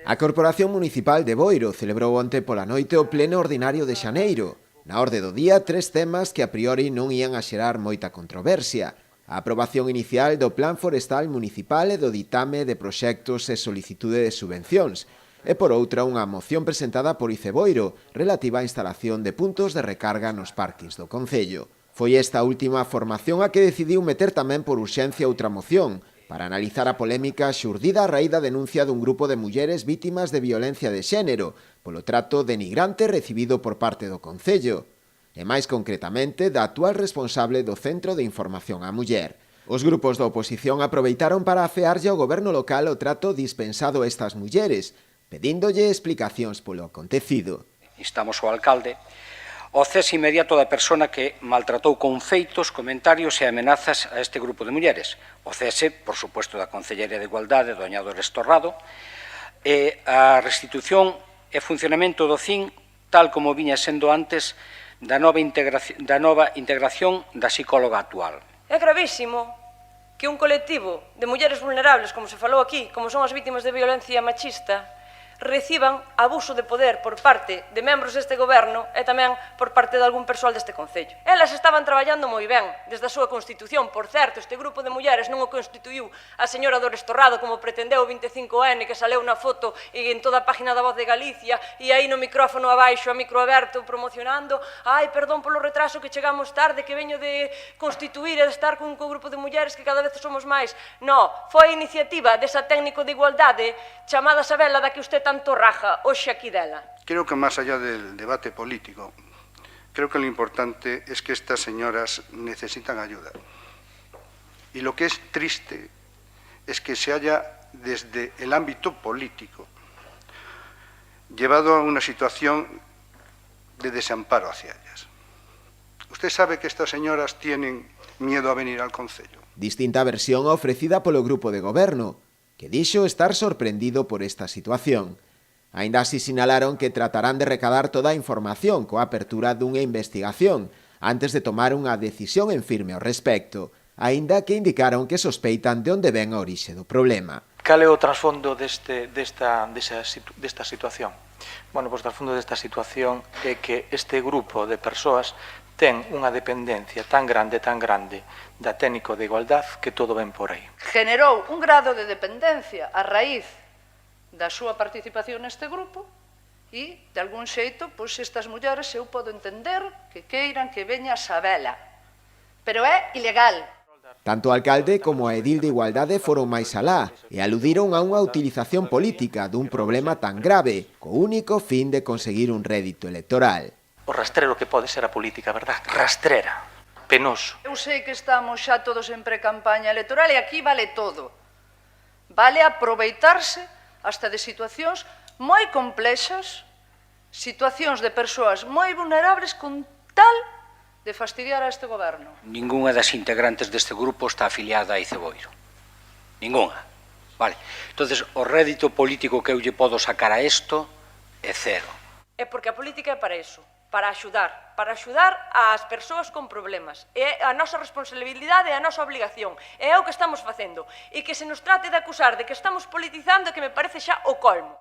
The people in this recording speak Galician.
A Corporación Municipal de Boiro celebrou onte pola noite o pleno ordinario de xaneiro. Na orde do día, 3 temas que a priori non ían a xerar moita controversia. A aprobación inicial do Plan Forestal Municipal e do ditame de proxectos e solicitude de subvencións. E por outra, unha moción presentada por Boiro relativa á instalación de puntos de recarga nos parkings do concello. Foi esta última formación a que decidiu meter tamén por urxencia outra moción, para analizar a polémica xurdida a raíz da denuncia dun grupo de mulleres vítimas de violencia de xénero polo trato denigrante recibido por parte do concello, e máis concretamente da actual responsable do Centro de Información á Muller. Os grupos da oposición aproveitaron para afearlle ao goberno local o trato dispensado a estas mulleres, pedíndolle explicacións polo acontecido. Instamos ao alcalde ao cese inmediato da persona que maltratou con feitos, comentarios e amenazas a este grupo de mulleres. O cese, por suposto, da Concelleria de Igualdade, doña Dores Torrado, e a restitución e funcionamento do CIN, tal como viña sendo antes da nova integración da psicóloga actual. É gravísimo que un colectivo de mulleres vulnerables, como se falou aquí, como son as vítimas de violencia machista, reciban abuso de poder por parte de membros deste goberno e tamén por parte de algún persoal deste concello. Elas estaban traballando moi ben desde a súa constitución. Por certo, este grupo de mulleres non o constituiu a señora Dores Torrado como pretendeu o 25N, que saleu na foto e en toda a página da Voz de Galicia e aí no micrófono abaixo, a micro aberto, promocionando ai, perdón polo retraso que chegamos tarde, que veño de constituir e de estar con un grupo de mulleres que cada vez somos máis. No, foi a iniciativa desa técnico de igualdade chamada Sabela da que usted tanto raja hoxe aquí dela. Creo que más allá del debate político, creo que lo importante es que estas señoras necesitan ayuda. Y lo que es triste es que se haya, desde el ámbito político, llevado a una situación de desamparo hacia ellas. Usted sabe que estas señoras tienen miedo a venir al concello. Distinta versión ofrecida polo grupo de goberno, que dixo estar sorprendido por esta situación. Aínda así sinalaron que tratarán de recadar toda a información coa apertura dunha investigación antes de tomar unha decisión en firme ao respecto, aínda que indicaron que sospeitan de onde ven a orixe do problema. Cal é o trasfondo desta situación? Bueno, pois o trasfondo desta situación é que este grupo de persoas ten unha dependencia tan grande da técnico de igualdade que todo ven por aí. Generou un grado de dependencia a raíz da súa participación neste grupo e, de algún xeito, pois estas mulleres eu podo entender que queiran que veña a Sabela, pero é ilegal. Tanto o alcalde como a edil de Igualdade foron máis alá e aludiron a unha utilización política dun problema tan grave co único fin de conseguir un rédito electoral. O rastrero que pode ser a política, verdad? Rastrera, penoso. Eu sei que estamos xa todos en pre-campaña electoral e aquí vale todo. Vale aproveitarse hasta de situacións moi complexas, situacións de persoas moi vulnerables con tal de fastidiar a este goberno. Ningunha das integrantes deste grupo está afiliada a Boiro. Ningunha. Vale. Entonces, o rédito político que eu lle podo sacar a isto é cero. É porque a política é para iso, para axudar ás persoas con problemas. É a nosa responsabilidade, é a nosa obligación, é o que estamos facendo. E que se nos trate de acusar de que estamos politizando, que me parece xa o colmo.